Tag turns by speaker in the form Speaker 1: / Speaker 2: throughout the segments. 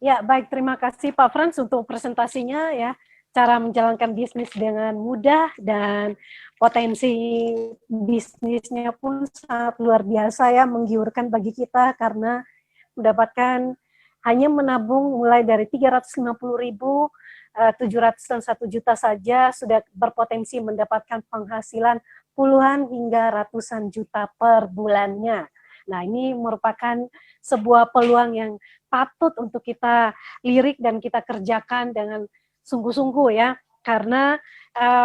Speaker 1: Ya, baik. Terima kasih Pak Frans untuk presentasinya ya. Cara menjalankan bisnis dengan mudah dan potensi bisnisnya pun sangat luar biasa ya, menggiurkan bagi kita karena mendapatkan hanya menabung mulai dari 350.000, 700 dan 1 juta saja sudah berpotensi mendapatkan penghasilan puluhan hingga ratusan juta per bulannya. Nah, ini merupakan sebuah peluang yang patut untuk kita lirik dan kita kerjakan dengan sungguh-sungguh ya, karena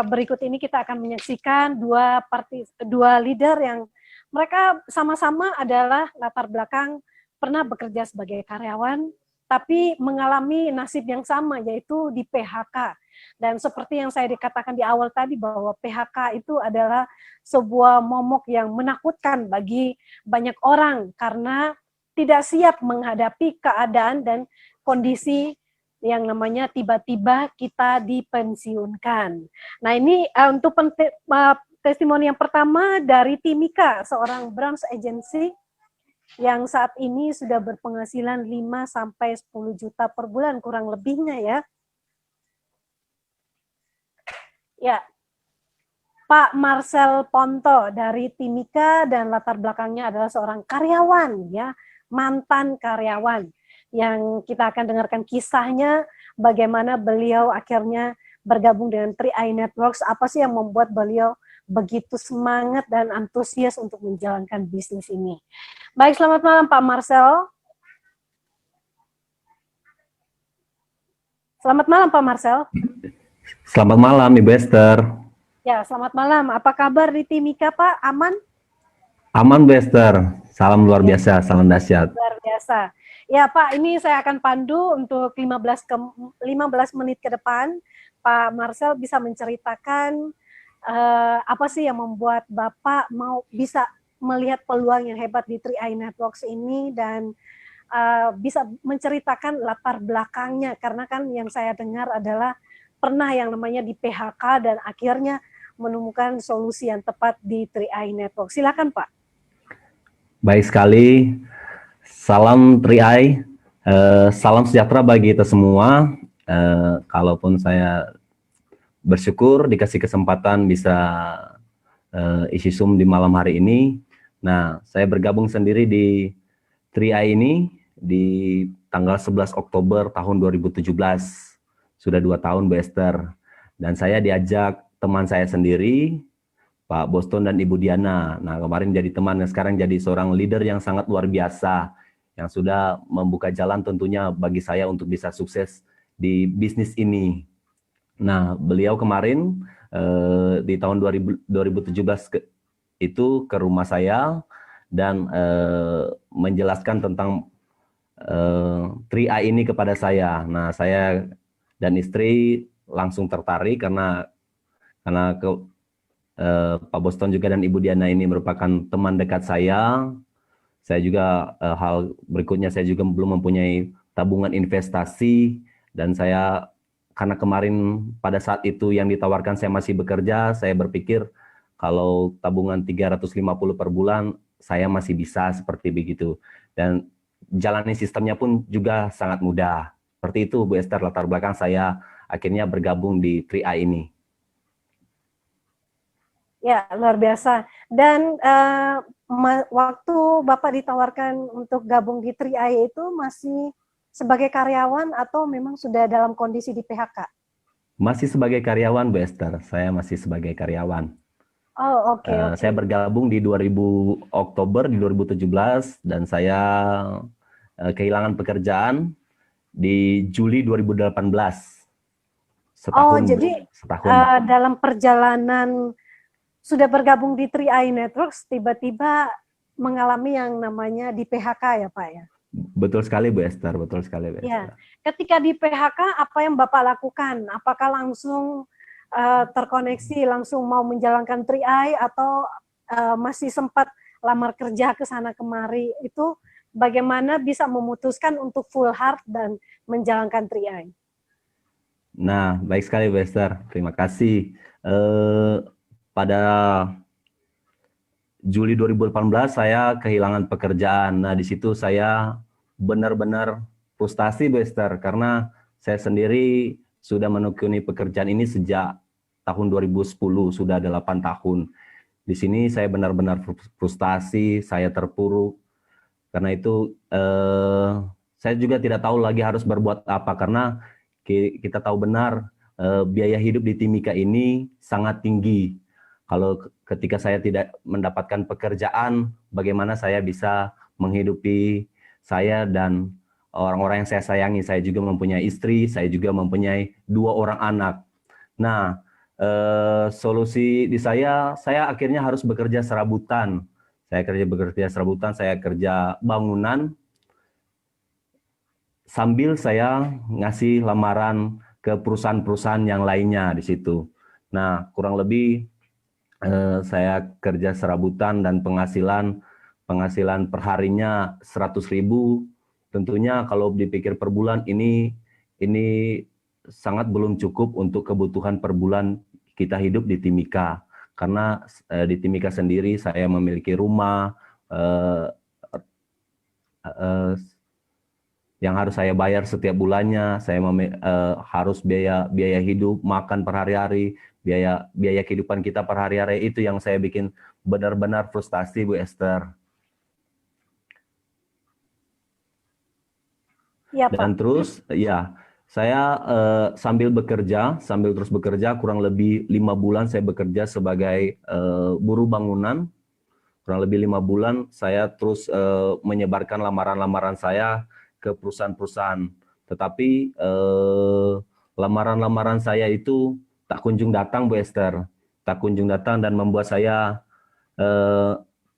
Speaker 1: berikut ini kita akan menyaksikan dua leader yang mereka sama-sama adalah latar belakang pernah bekerja sebagai karyawan, tapi mengalami nasib yang sama, yaitu di PHK. Dan seperti yang saya dikatakan di awal tadi, bahwa PHK itu adalah sebuah momok yang menakutkan bagi banyak orang, karena tidak siap menghadapi keadaan dan kondisi yang namanya tiba-tiba kita dipensiunkan. Nah, ini untuk testimoni yang pertama dari Timika, seorang branch agency yang saat ini sudah berpenghasilan 5 sampai 10 juta per bulan kurang lebihnya ya. Ya. Pak Marcel Ponto dari Timika dan latar belakangnya adalah seorang karyawan ya, mantan karyawan yang kita akan dengarkan kisahnya bagaimana beliau akhirnya bergabung dengan 3i Networks, apa sih yang membuat beliau begitu semangat dan antusias untuk menjalankan bisnis ini. Baik, selamat malam Pak Marcel. Selamat malam Pak Marcel.
Speaker 2: Selamat malam Ibu Esther.
Speaker 1: Ya, selamat malam. Apa kabar di Timika Pak? Aman?
Speaker 2: Aman Bu Esther. Salam luar biasa, salam dahsyat.
Speaker 1: Luar biasa. Ya Pak, ini saya akan pandu untuk 15 menit ke depan. Pak Marcel bisa menceritakan apa sih yang membuat Bapak mau bisa melihat peluang yang hebat di 3i Networks ini, dan bisa menceritakan latar belakangnya, karena kan yang saya dengar adalah pernah yang namanya di PHK dan akhirnya menemukan solusi yang tepat di 3i Networks. Silakan Pak.
Speaker 2: Baik sekali. Salam 3i. Salam sejahtera bagi kita semua. Kalaupun saya bersyukur dikasih kesempatan bisa isi Zoom di malam hari ini. Nah, saya bergabung sendiri di 3i ini di tanggal 11 Oktober tahun 2017. Sudah 2 tahun Bu Esther. Dan saya diajak teman saya sendiri, Pak Boston dan Ibu Diana. Nah, kemarin jadi teman, dan sekarang jadi seorang leader yang sangat luar biasa, yang sudah membuka jalan tentunya bagi saya untuk bisa sukses di bisnis ini. Nah, beliau kemarin di tahun 2017 itu ke rumah saya dan menjelaskan tentang 3i ini kepada saya. Nah, saya dan istri langsung tertarik karena Pak Boston juga dan Ibu Diana ini merupakan teman dekat saya. Saya juga hal berikutnya, saya juga belum mempunyai tabungan investasi, dan saya karena kemarin pada saat itu yang ditawarkan saya masih bekerja, saya berpikir kalau tabungan 350 per bulan saya masih bisa seperti begitu, dan jalani sistemnya pun juga sangat mudah. Seperti itu Bu Esther latar belakang saya akhirnya bergabung di 3i ini.
Speaker 1: Ya, luar biasa. Dan waktu Bapak ditawarkan untuk gabung di 3i itu masih sebagai karyawan atau memang sudah dalam kondisi di PHK?
Speaker 2: Masih sebagai karyawan Bu Esther, saya masih sebagai karyawan.
Speaker 1: Oh, oke.
Speaker 2: Saya bergabung di 2000 Oktober di 2017 dan saya kehilangan pekerjaan di Juli 2018.
Speaker 1: Setahun, jadi dalam perjalanan sudah bergabung di 3i Networks, tiba-tiba mengalami yang namanya di PHK ya Pak ya?
Speaker 2: Betul sekali Bu Esther, betul sekali Bu Esther.
Speaker 1: Ya. Ketika di PHK, apa yang Bapak lakukan? Apakah langsung terkoneksi, langsung mau menjalankan 3i, atau masih sempat lamar kerja ke sana kemari? Itu bagaimana bisa memutuskan untuk full heart dan menjalankan 3i?
Speaker 2: Nah, baik sekali Bu Esther, terima kasih. Pada Juli 2018 saya kehilangan pekerjaan. Nah, di situ saya benar-benar frustasi Bu Esther, karena saya sendiri sudah menekuni pekerjaan ini sejak tahun 2010, sudah 8 tahun. Di sini saya benar-benar frustasi, saya terpuruk. Karena itu saya juga tidak tahu lagi harus berbuat apa, karena kita tahu benar biaya hidup di Timika ini sangat tinggi. Kalau ketika saya tidak mendapatkan pekerjaan, bagaimana saya bisa menghidupi saya dan orang-orang yang saya sayangi. Saya juga mempunyai istri, saya juga mempunyai 2 orang anak. Nah, solusi di saya akhirnya harus bekerja serabutan. Saya kerja bangunan, sambil saya ngasih lamaran ke perusahaan-perusahaan yang lainnya di situ. Nah, kurang lebih saya kerja serabutan dan penghasilan perharinya 100.000. Tentunya kalau dipikir per bulan ini sangat belum cukup untuk kebutuhan per bulan kita hidup di Timika. Karena di Timika sendiri saya memiliki rumah yang harus saya bayar setiap bulannya. Saya harus biaya hidup, makan per hari-hari, biaya kehidupan kita per hari-hari. Itu yang saya bikin benar-benar frustasi, Bu Esther.
Speaker 1: Ya,
Speaker 2: Dan
Speaker 1: Pak.
Speaker 2: terus ya, saya sambil terus bekerja, kurang lebih 5 bulan saya bekerja sebagai buruh bangunan. Kurang lebih 5 bulan saya terus menyebarkan lamaran-lamaran saya ke perusahaan-perusahaan. Tetapi lamaran-lamaran saya itu tak kunjung datang, Bu Esther. Tak kunjung datang dan membuat saya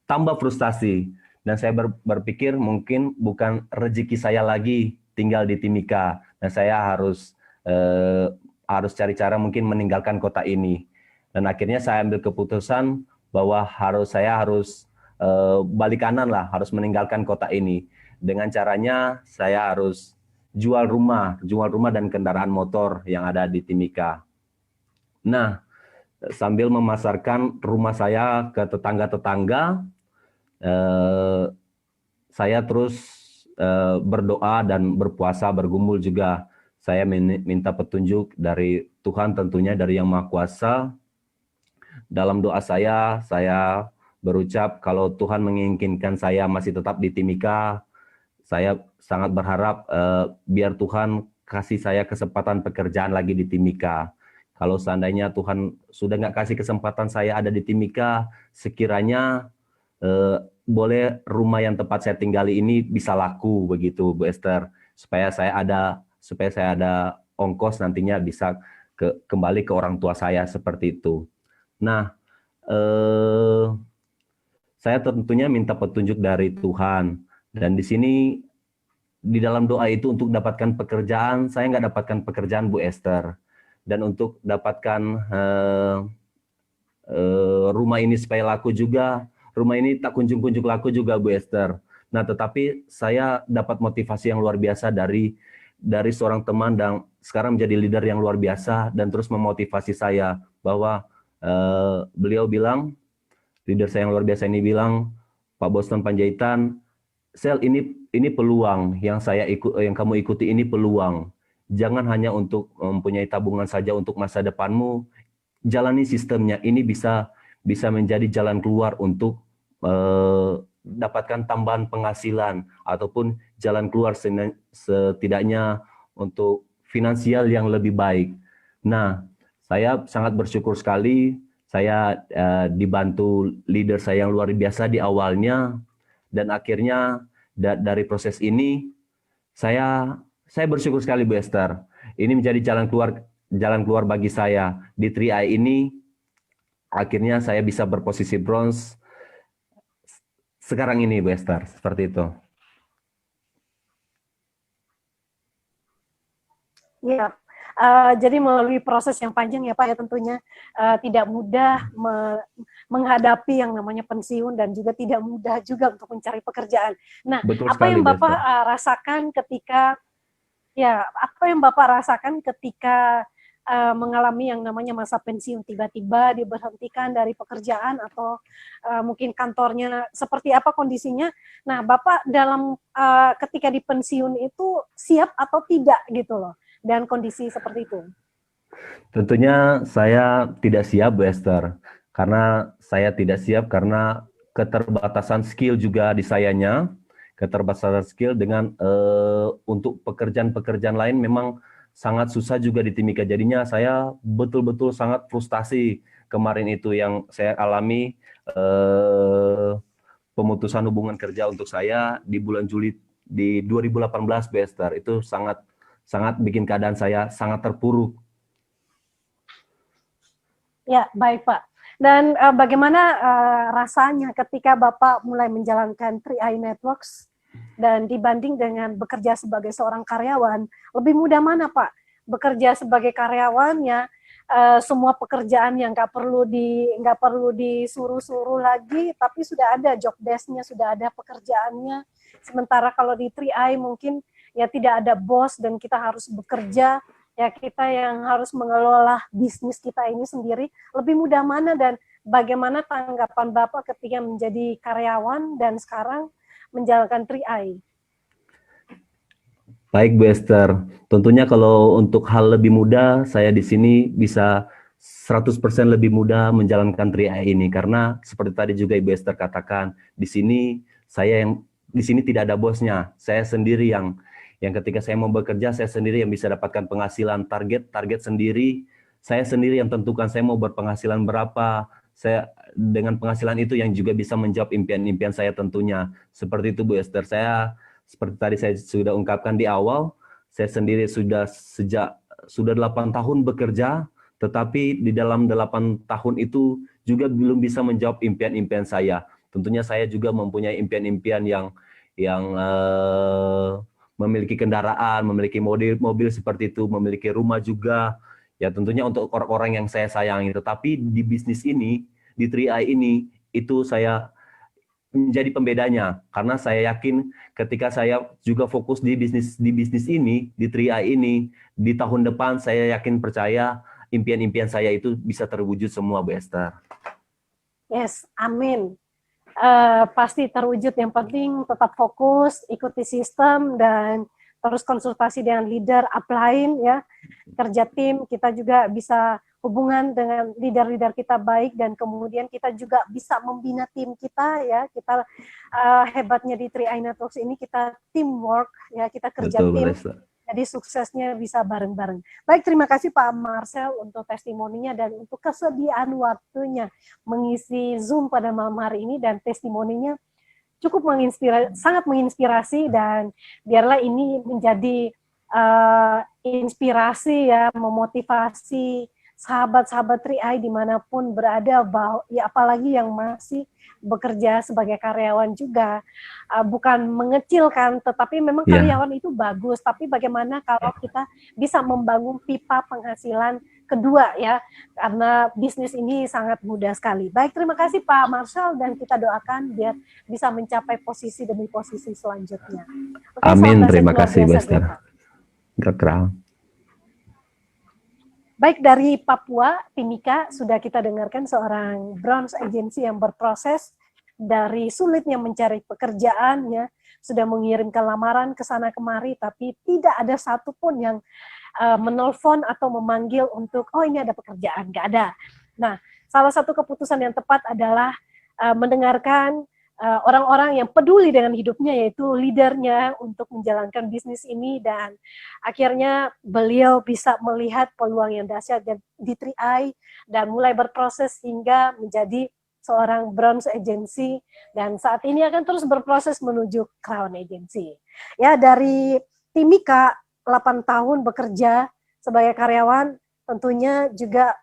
Speaker 2: tambah frustasi. Dan saya berpikir mungkin bukan rezeki saya lagi tinggal di Timika. Dan saya harus cari cara mungkin meninggalkan kota ini. Dan akhirnya saya ambil keputusan bahwa saya harus balik kanan lah, harus meninggalkan kota ini. Dengan caranya saya harus jual rumah dan kendaraan motor yang ada di Timika. Nah, sambil memasarkan rumah saya ke tetangga-tetangga, saya terus berdoa dan berpuasa, bergumul juga. Saya minta petunjuk dari Tuhan, tentunya dari Yang Maha Kuasa. Dalam doa saya berucap kalau Tuhan menginginkan saya masih tetap di Timika, saya sangat berharap biar Tuhan kasih saya kesempatan pekerjaan lagi di Timika. Kalau seandainya Tuhan sudah nggak kasih kesempatan saya ada di Timika, sekiranya boleh rumah yang tempat saya tinggali ini bisa laku begitu, Bu Esther, supaya saya ada ongkos nantinya bisa kembali ke orang tua saya seperti itu. Nah, saya tentunya minta petunjuk dari Tuhan, dan di sini di dalam doa itu untuk dapatkan pekerjaan, saya nggak dapatkan pekerjaan, Bu Esther, dan untuk dapatkan rumah ini supaya laku juga, rumah ini tak kunjung-kunjung laku juga, Bu Esther. Nah, tetapi saya dapat motivasi yang luar biasa dari seorang teman dan sekarang menjadi leader yang luar biasa dan terus memotivasi saya bahwa beliau bilang, leader saya yang luar biasa ini bilang, Pak Boston Panjaitan, Sel, ini peluang yang kamu ikuti, ini peluang. Jangan hanya untuk mempunyai tabungan saja untuk masa depanmu, jalani sistemnya. Ini bisa menjadi jalan keluar untuk dapatkan tambahan penghasilan ataupun jalan keluar setidaknya untuk finansial yang lebih baik. Nah, saya sangat bersyukur sekali saya dibantu leader saya yang luar biasa di awalnya, dan akhirnya dari proses ini saya bersyukur sekali, Bu Esther. Ini menjadi jalan keluar bagi saya di 3i ini. Akhirnya saya bisa berposisi bronze sekarang ini, Bu Esther, seperti itu.
Speaker 1: Ya, jadi melalui proses yang panjang ya Pak ya, tentunya tidak mudah menghadapi yang namanya pensiun dan juga tidak mudah juga untuk mencari pekerjaan. Nah,
Speaker 2: Betul
Speaker 1: apa yang
Speaker 2: sekali,
Speaker 1: Bapak rasakan ketika mengalami yang namanya masa pensiun, tiba-tiba diberhentikan dari pekerjaan atau mungkin kantornya seperti apa kondisinya. Nah, Bapak dalam ketika di pensiun itu siap atau tidak gitu loh, dan kondisi seperti itu?
Speaker 2: Tentunya saya tidak siap, Bu Esther, karena saya tidak siap karena keterbatasan skill juga di sayanya, keterbatasan skill dengan untuk pekerjaan-pekerjaan lain memang sangat susah juga di Timika. Jadinya saya betul-betul sangat frustasi kemarin itu yang saya alami pemutusan hubungan kerja untuk saya di bulan Juli di 2018, Bu Esther. Itu sangat sangat bikin keadaan saya sangat terpuruk.
Speaker 1: Ya, baik Pak. Dan bagaimana rasanya ketika Bapak mulai menjalankan 3i Networks dan dibanding dengan bekerja sebagai seorang karyawan, lebih mudah mana Pak? Bekerja sebagai karyawan ya, semua pekerjaan yang nggak perlu disuruh-suruh lagi, tapi sudah ada job desk-nya, sudah ada pekerjaannya. Sementara kalau di 3i mungkin ya tidak ada bos dan kita harus bekerja, ya kita yang harus mengelola bisnis kita ini sendiri. Lebih mudah mana dan bagaimana tanggapan Bapak ketika menjadi karyawan dan sekarang menjalankan 3i?
Speaker 2: Baik, Bu Esther. Tentunya kalau untuk hal lebih mudah, saya di sini bisa 100% lebih mudah menjalankan 3i ini. Karena seperti tadi juga Ibu Esther katakan, di sini tidak ada bosnya. Saya sendiri yang ketika saya mau bekerja, saya sendiri yang bisa dapatkan penghasilan, target sendiri. Saya sendiri yang tentukan saya mau berpenghasilan berapa. Saya dengan penghasilan itu yang juga bisa menjawab impian-impian saya tentunya. Seperti itu Bu Esther. Seperti tadi saya sudah ungkapkan di awal, saya sendiri sudah 8 tahun bekerja, tetapi di dalam 8 tahun itu juga belum bisa menjawab impian-impian saya. Tentunya saya juga mempunyai impian-impian yang memiliki kendaraan, memiliki mobil seperti itu, memiliki rumah juga. Ya tentunya untuk orang-orang yang saya sayangi. Tetapi di bisnis ini, di 3i ini, itu saya menjadi pembedanya karena saya yakin ketika saya juga fokus di bisnis ini di 3i ini di tahun depan saya yakin percaya impian-impian saya itu bisa terwujud semua Bu Esther.
Speaker 1: Yes, amin. Pasti terwujud. Yang penting tetap fokus, ikuti sistem dan terus konsultasi dengan leader upline ya, kerja tim. Kita juga bisa hubungan dengan leader-leader kita baik dan kemudian kita juga bisa membina tim kita ya. Kita hebatnya di 3i Networks ini kita teamwork ya, kita kerja
Speaker 2: Betul,
Speaker 1: tim.
Speaker 2: Esther.
Speaker 1: Jadi suksesnya bisa bareng-bareng. Baik, terima kasih Pak Marcel untuk testimoninya dan untuk kesediaan waktunya mengisi Zoom pada malam hari ini, dan testimoninya cukup sangat menginspirasi, dan biarlah ini menjadi inspirasi ya, memotivasi sahabat-sahabat 3i dimanapun berada, ya apalagi yang masih bekerja sebagai karyawan juga. Bukan mengecilkan, tetapi memang karyawan itu bagus, tapi bagaimana kalau kita bisa membangun pipa penghasilan kedua ya, karena bisnis ini sangat mudah sekali. Baik, terima kasih Pak Marshall, dan kita doakan biar bisa mencapai posisi demi posisi selanjutnya. Oke,
Speaker 2: amin, terima kasih Bu Esther.
Speaker 1: Baik, dari Papua, Timika, sudah kita dengarkan seorang bronze agency yang berproses dari sulitnya mencari pekerjaan, ya, sudah mengirimkan lamaran ke sana kemari, tapi tidak ada satupun yang menelpon atau memanggil untuk, oh ini ada pekerjaan, nggak ada. Nah, salah satu keputusan yang tepat adalah mendengarkan orang-orang yang peduli dengan hidupnya, yaitu leadernya untuk menjalankan bisnis ini, dan akhirnya beliau bisa melihat peluang yang dahsyat di 3i dan mulai berproses hingga menjadi seorang bronze agency, dan saat ini akan terus berproses menuju crown agency. Ya, dari Timika 8 tahun bekerja sebagai karyawan, tentunya juga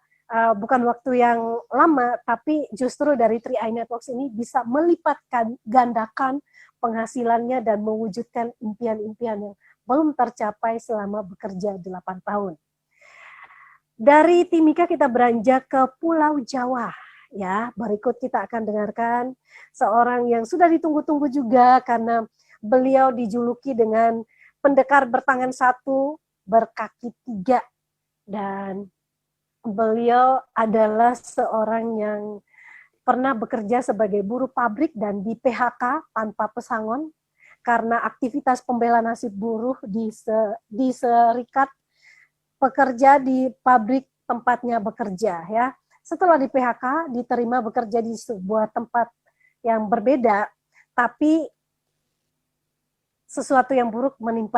Speaker 1: bukan waktu yang lama, tapi justru dari 3i Networks ini bisa melipatkan gandakan penghasilannya dan mewujudkan impian-impian yang belum tercapai selama bekerja 8 tahun. Dari Timika kita beranjak ke Pulau Jawa. Ya, berikut kita akan dengarkan seorang yang sudah ditunggu-tunggu juga karena beliau dijuluki dengan pendekar bertangan satu, berkaki tiga, dan beliau adalah seorang yang pernah bekerja sebagai buruh pabrik dan di PHK tanpa pesangon karena aktivitas pembela nasib buruh di serikat pekerja di pabrik tempatnya bekerja ya. Setelah di PHK diterima bekerja di sebuah tempat yang berbeda, tapi sesuatu yang buruk menimpa